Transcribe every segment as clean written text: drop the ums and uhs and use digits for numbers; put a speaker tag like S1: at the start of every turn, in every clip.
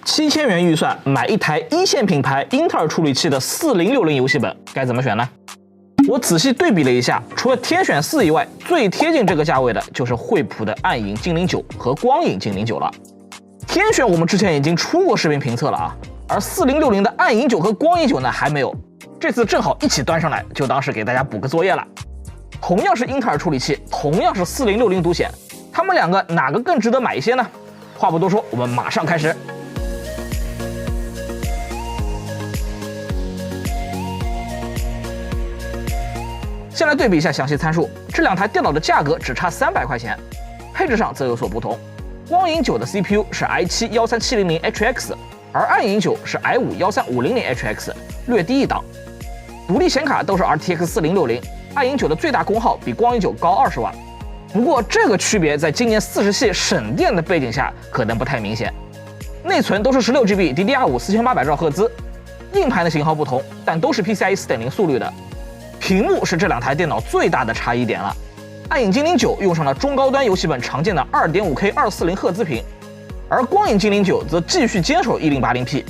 S1: 7000元预算买一台一线品牌英特尔处理器的4060游戏本，该怎么选呢？我仔细对比了一下，除了天选4以外，最贴近这个价位的就是惠普的暗影精灵9和光影精灵9了。天选我们之前已经出过视频评测了啊，而4060的暗影9和光影9呢还没有，这次正好一起端上来，就当是给大家补个作业了。同样是英特尔处理器，同样是4060独显，他们两个哪个更值得买一些呢？话不多说，我们马上开始。先来对比一下详细参数，这两台电脑的价格只差300块钱，配置上则有所不同。光影9的 CPU 是 i7-13700HX， 而暗影9是 i5-13500HX， 略低一档。独立显卡都是 RTX 4060，暗影9的最大功耗比光影9高20瓦。不过这个区别在今年40系省电的背景下可能不太明显。内存都是 16GB DDR5 4800兆赫兹，硬盘的型号不同，但都是 PCIe 4.0 速率的。屏幕是这两台电脑最大的差异点了。暗影精灵9用上了中高端游戏本常见的 2.5K 240赫兹屏，而光影精灵9则继续坚守 1080P。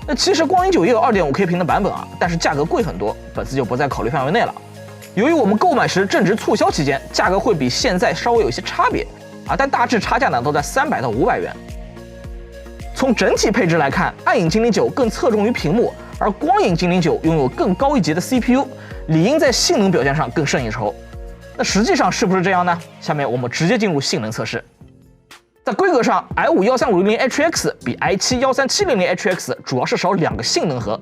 S1: 那其实光影9也有 2.5K 屏的版本啊，但是价格贵很多，本次就不在考虑范围内了。由于我们购买时正值促销期间，价格会比现在稍微有一些差别啊，但大致差价呢都在300到500元。从整体配置来看，暗影精灵9更侧重于屏幕，而光影精灵9拥有更高一级的 CPU， 理应在性能表现上更胜一筹。那实际上是不是这样呢？下面我们直接进入性能测试。在规格上 ，i5-13500HX 比 i7-13700HX 主要是少2个性能核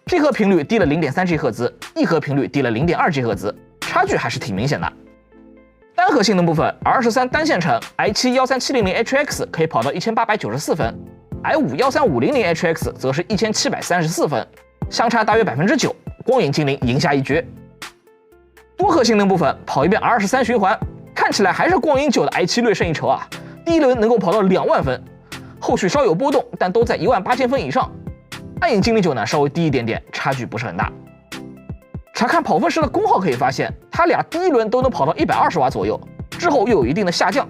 S1: ，P 核频率低了 0.3G 赫兹 ，E 核频率低了 0.2G 赫兹，差距还是挺明显的。单核性能部分 ，R13 单线程 i7-13700HX 可以跑到1894分。i5-13500HX 则是1734分，相差大约9%，光影精灵赢下一局。多核性能部分跑一遍 R13 循环，看起来还是光影9的 i7 略胜一筹啊。第一轮能够跑到2万分，后续稍有波动，但都在18000分以上。暗影精灵9呢稍微低一点点，差距不是很大。查看跑分时的功耗可以发现，它俩第一轮都能跑到120瓦左右，之后又有一定的下降。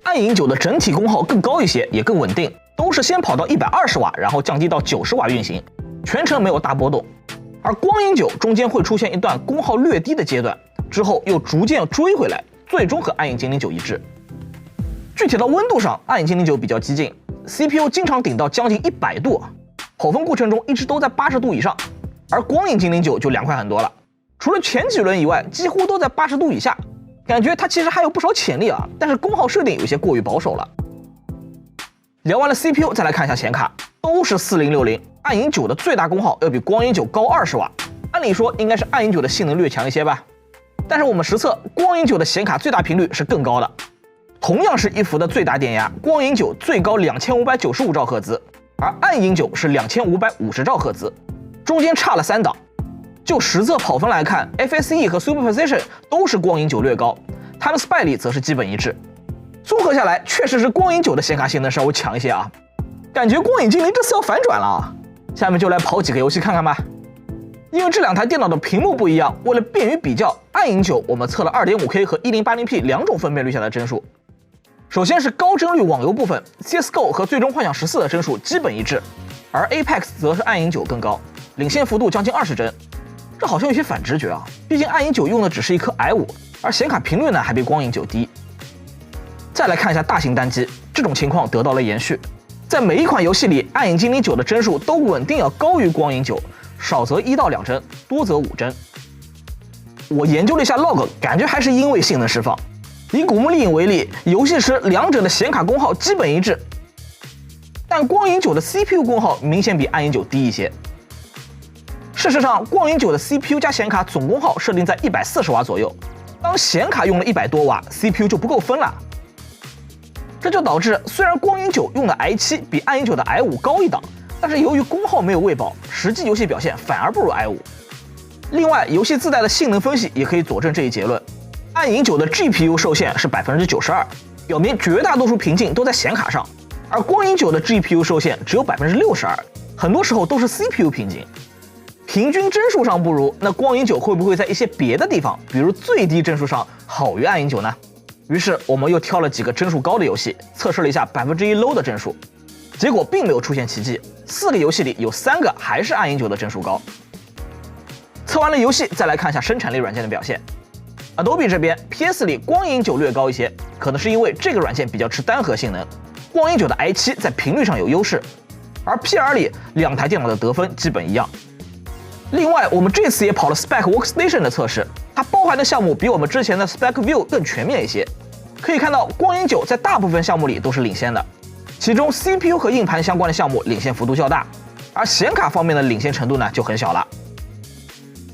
S1: 暗影9的整体功耗更高一些，也更稳定。都是先跑到120瓦，然后降低到90瓦运行，全程没有大波动。而光影9中间会出现一段功耗略低的阶段，之后又逐渐追回来，最终和暗影精灵9一致。具体到温度上，暗影精灵9比较激进 ，CPU 经常顶到将近100度，跑分过程中一直都在80度以上，而光影精灵9就凉快很多了，除了前几轮以外，几乎都在80度以下，感觉它其实还有不少潜力啊，但是功耗设定有些过于保守了。聊完了 CPU， 再来看一下显卡，都是4060，暗影9的最大功耗要比光影9高20瓦，按理说应该是暗影9的性能略强一些吧。但是我们实测，光影9的显卡最大频率是更高的，同样是一伏的最大电压，光影9最高2595兆赫兹，而暗影9是2550兆赫兹，中间差了3档。就实测跑分来看 ，FSE 和 Superposition 都是光影9略高，它们 SPY 力则是基本一致。综合下来，确实是光影9的显卡性能稍微强一些啊，感觉光影精灵这次要反转了啊！下面就来跑几个游戏看看吧。因为这两台电脑的屏幕不一样，为了便于比较，暗影9我们测了 2.5K 和 1080P 两种分辨率下的帧数。首先是高帧率网游部分 ，CSGO 和最终幻想14的帧数基本一致，而 Apex 则是暗影9更高，领先幅度将近20帧。这好像有些反直觉啊，毕竟暗影9用的只是一颗 i5，而显卡频率呢还比光影9低。再来看一下大型单机，这种情况得到了延续。在每一款游戏里，暗影精灵9的帧数都稳定要高于光影9，少则1到2帧，多则5帧。我研究了一下 log， 感觉还是因为性能释放。以古墓丽影为例，游戏时两者的显卡功耗基本一致，但光影9的 CPU 功耗明显比暗影9低一些。事实上，光影9的 CPU 加显卡总功耗设定在140瓦左右，当显卡用了100多瓦 ，CPU 就不够分了。这就导致，虽然光影9用的 i7 比暗影9的 i5 高一档，但是由于功耗没有喂饱，实际游戏表现反而不如 i5。另外，游戏自带的性能分析也可以佐证这一结论。暗影9的 GPU 受限是 92%， 表明绝大多数瓶颈都在显卡上，而光影9的 GPU 受限只有 62%， 很多时候都是 CPU 瓶颈。平均帧数上不如，那光影9会不会在一些别的地方，比如最低帧数上好于暗影9呢？于是我们又挑了几个帧数高的游戏，测试了一下1% low 的帧数。结果并没有出现奇迹，4个游戏里有3个还是暗影9的帧数高。测完了游戏，再来看一下生产力软件的表现。Adobe 这边 PS 里光影9略高一些，可能是因为这个软件比较吃单核性能，光影9的 i7 在频率上有优势，而 PR 里2台电脑的得分基本一样。另外，我们这次也跑了 Spec Workstation 的测试，它包含的项目比我们之前的 Spec View 更全面一些。可以看到，光影9在大部分项目里都是领先的，其中 CPU 和硬盘相关的项目领先幅度较大，而显卡方面的领先程度呢就很小了。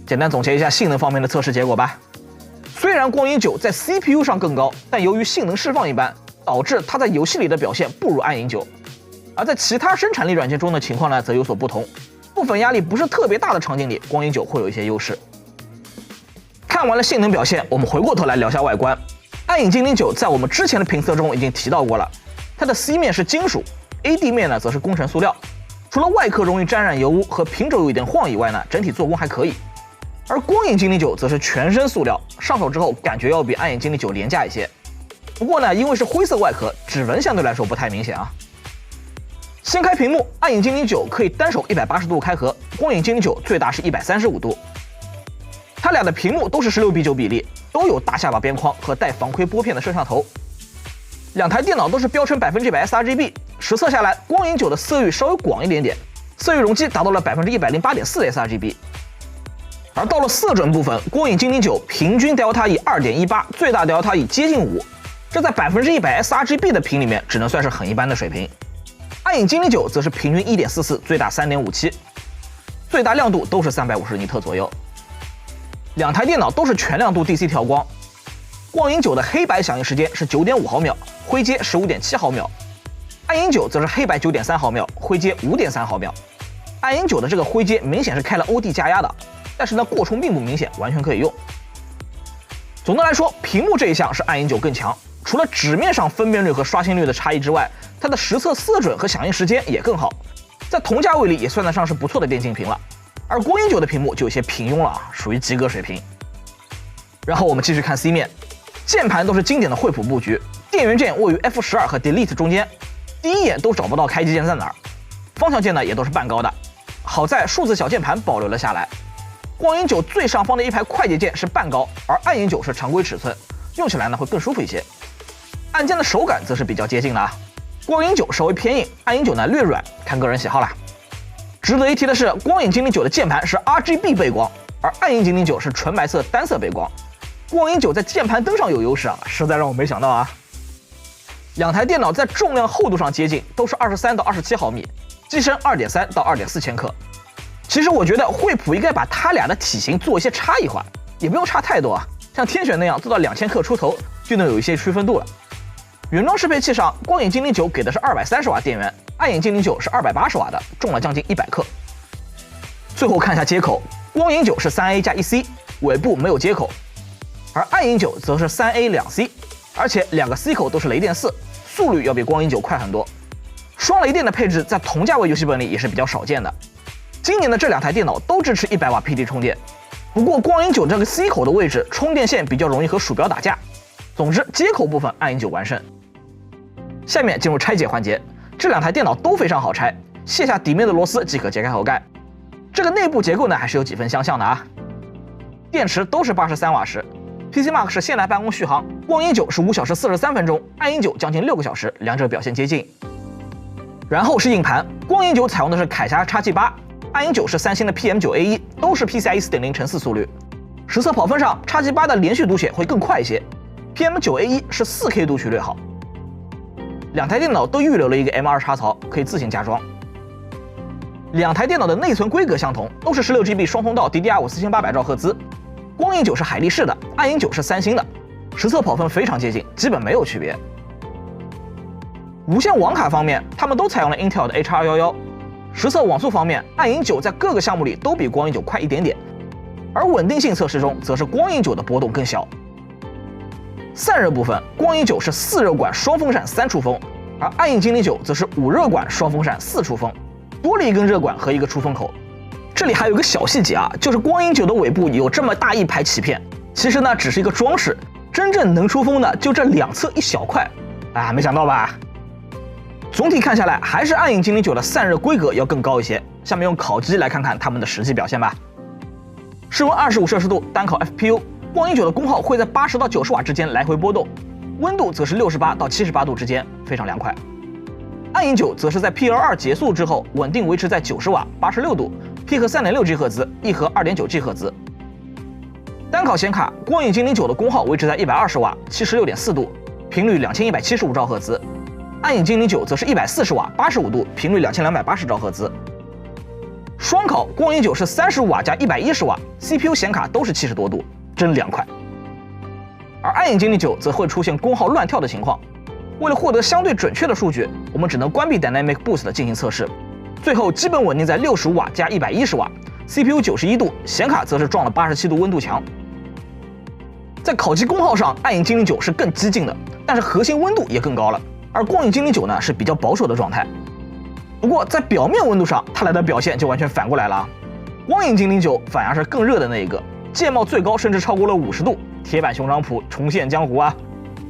S1: 简单总结一下性能方面的测试结果吧。虽然光影9在 CPU 上更高，但由于性能释放一般，导致它在游戏里的表现不如暗影9。而在其他生产力软件中的情况呢则有所不同，部分压力不是特别大的场景里，光影9会有一些优势。看完了性能表现，我们回过头来聊下外观。暗影精灵9在我们之前的评测中已经提到过了，它的 C 面是金属 ，AD 面呢则是工程塑料。除了外壳容易沾染油污和屏轴有一点晃以外呢，整体做工还可以。而光影精灵9则是全身塑料，上手之后感觉要比暗影精灵9廉价一些。不过呢，因为是灰色外壳，指纹相对来说不太明显啊。掀开屏幕，暗影精灵9可以单手180度开合，光影精灵9最大是135度。它俩的屏幕都是16:9比例，都有大下巴边框和带防窥玻片的摄像头。2台电脑都是标称100% sRGB， 实测下来，光影9的色域稍微广一点点，色域容积达到了108.4%的 sRGB。而到了色准部分，光影精灵9平均 Delta E 2.18， 最大 Delta E 接近5，这在100% sRGB 的屏里面只能算是很一般的水平。暗影精灵9则是平均 1.44， 最大 3.57， 最大亮度都是350尼特左右。2台电脑都是全亮度 DC 调光，光影9的黑白响应时间是 9.5 毫秒，灰阶 15.7 毫秒，暗影9则是黑白 9.3 毫秒，灰阶 5.3 毫秒。暗影9的这个灰阶明显是开了 OD 加压的，但是呢过充并不明显，完全可以用。总的来说，屏幕这一项是暗影9更强，除了纸面上分辨率和刷新率的差异之外，它的实测色准和响应时间也更好，在同价位里也算得上是不错的电竞屏了。而光影9的屏幕就有些平庸了啊，属于及格水平。然后我们继续看 C 面，键盘都是经典的惠普布局，电源键位于 F12 和 Delete 中间，第一眼都找不到开机键在哪儿。方向键呢也都是半高的，好在数字小键盘保留了下来。光影9最上方的一排快捷键是半高，而暗影9是常规尺寸，用起来呢会更舒服一些。按键的手感则是比较接近的啊，光影9稍微偏硬，暗影9呢略软，看个人喜好啦。值得一提的是，光影精灵9的键盘是 RGB 背光，而暗影精灵9是纯白色单色背光。光影9在键盘灯上有优势啊，实在让我没想到啊。2台电脑在重量厚度上接近，都是23到27毫米，机身2.3到2.4千克。其实我觉得惠普应该把它俩的体型做一些差异化，也不用差太多啊，像天选那样做到2000克出头就能有一些区分度了。原装适配器上，光影精灵9给的是230瓦电源，暗影精灵9是280瓦的，重了将近100克。最后看一下接口，光影9是3A 加 1C， 尾部没有接口，而暗影9则是3A 2C， 而且2个 C 口都是雷电4，速率要比光影9快很多。双雷电的配置在同价位游戏本里也是比较少见的。今年的这2台电脑都支持100瓦 PD 充电，不过光影9这个 C 口的位置充电线比较容易和鼠标打架。总之，接口部分暗影9完胜。下面进入拆解环节，这2台电脑都非常好拆，卸下底面的螺丝即可揭开后盖。这个内部结构呢还是有几分相像的啊。电池都是83瓦时 ，PC Mark 是现代办公续航，光影9是5小时43分钟，暗影9将近6个小时，两者表现接近。然后是硬盘，光影9采用的是凯霞 XG8， 暗影9是三星的 PM9A1， 都是 PCIe 4.0 乘4速率。实测跑分上 ，XG8 的连续读写会更快一些 ，PM9A1 是 4K 读取略好。2台电脑都预留了一个 M2 插槽，可以自行加装。2台电脑的内存规格相同，都是16GB 双通道 DDR5 4800兆赫兹。光影9是海力士的，暗影9是三星的。实测跑分非常接近，基本没有区别。无线网卡方面，他们都采用了 Intel 的 H211。实测网速方面，暗影9在各个项目里都比光影9快一点点，而稳定性测试中，则是光影9的波动更小。散热部分，光影9是4热管双风扇3出风，而暗影精灵9则是5热管双风扇4出风，多了一根热管和一个出风口。这里还有个小细节啊，就是光影9的尾部有这么大一排鳍片，其实呢只是一个装饰，真正能出风的就这2侧一小块啊，没想到吧？总体看下来，还是暗影精灵9的散热规格要更高一些。下面用烤机来看看它们的实际表现吧。室温25摄氏度，单烤 FPU， 光影9的功耗会在80到90瓦之间来回波动，温度则是68到78度之间，非常凉快。暗影9则是在 PL2 结束之后稳定维持在90瓦、86度，P 核 3.6G 赫兹，E 核 2.9G 赫兹。单烤显卡，光影精灵9的功耗维持在120瓦、76.4度，频率2175兆赫兹。暗影精灵9则是140瓦、85度，频率2280兆赫兹。双烤，光影9是35瓦加110瓦 ，CPU 显卡都是70多度，真凉快。而暗影精灵9则会出现功耗乱跳的情况。为了获得相对准确的数据，我们只能关闭 Dynamic Boost 进行测试，最后基本稳定在65瓦加110瓦 ，CPU 91度，显卡则是撞了87度温度墙。在烤机功耗上，暗影精灵9是更激进的，但是核心温度也更高了。而光影精灵9呢是比较保守的状态，不过在表面温度上，它俩的表现就完全反过来了。光影精灵9反而是更热的那一个，界貌最高甚至超过了50度，铁板熊掌谱重现江湖啊！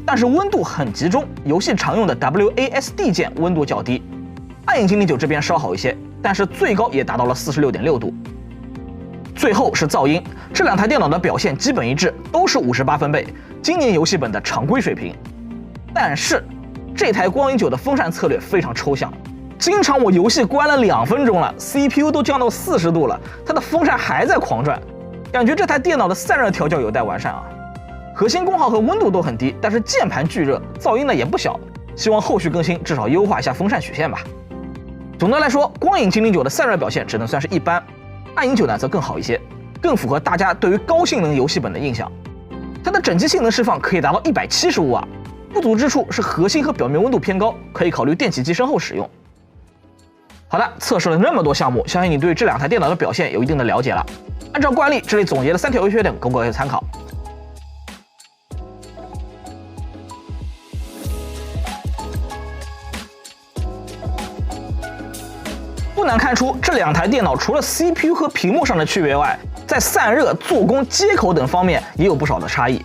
S1: 但是温度很集中，游戏常用的 WASD 键温度较低。暗影精灵9这边稍好一些，但是最高也达到了46.6度。最后是噪音，这两台电脑的表现基本一致，都是58分贝，今年游戏本的常规水平。但是这台光影9的风扇策略非常抽象，经常我游戏关了2分钟了 ，CPU 都降到40度了，它的风扇还在狂转，感觉这台电脑的散热调教有待完善啊。核心功耗和温度都很低，但是键盘巨热，噪音呢也不小。希望后续更新至少优化一下风扇曲线吧。总的来说，光影精灵9的散热表现只能算是一般，暗影9呢则更好一些，更符合大家对于高性能游戏本的印象。它的整机性能释放可以达到175瓦。不足之处是核心和表面温度偏高，可以考虑电气机身后使用。好的，测试了那么多项目，相信你对这两台电脑的表现有一定的了解了。按照惯例，这里总结了3条优缺点，供各位参考。不难看出，这两台电脑除了 CPU 和屏幕上的区别外，在散热、做工、接口等方面也有不少的差异。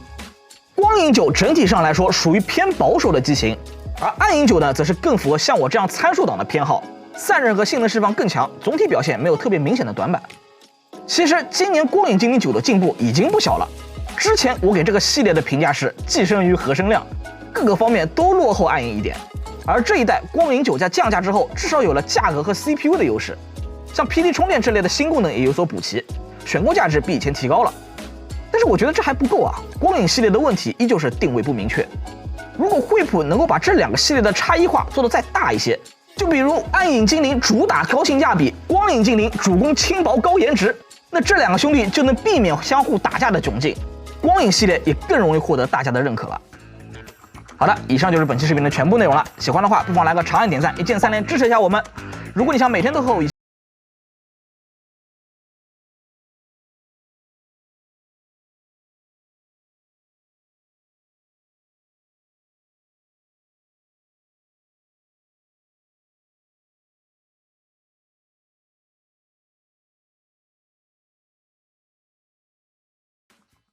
S1: 光影9整体上来说属于偏保守的机型，而暗影9呢，则是更符合像我这样参数党的偏好，散热和性能释放更强，总体表现没有特别明显的短板。其实今年光影精灵9的进步已经不小了，之前我给这个系列的评价是寄生于核生量，各个方面都落后暗影一点，而这一代光影9在降价之后，至少有了价格和 CPU 的优势，像 PD 充电这类的新功能也有所补齐，选购价值比以前提高了。但是我觉得这还不够啊！光影系列的问题依旧是定位不明确。如果惠普能够把这两个系列的差异化做得再大一些，就比如暗影精灵主打高性价比，光影精灵主攻轻薄高颜值，那这两个兄弟就能避免相互打架的窘境，光影系列也更容易获得大家的认可了。好的，以上就是本期视频的全部内容了。喜欢的话，不妨来个长按点赞，一键3连支持一下我们。如果你想每天都和我一起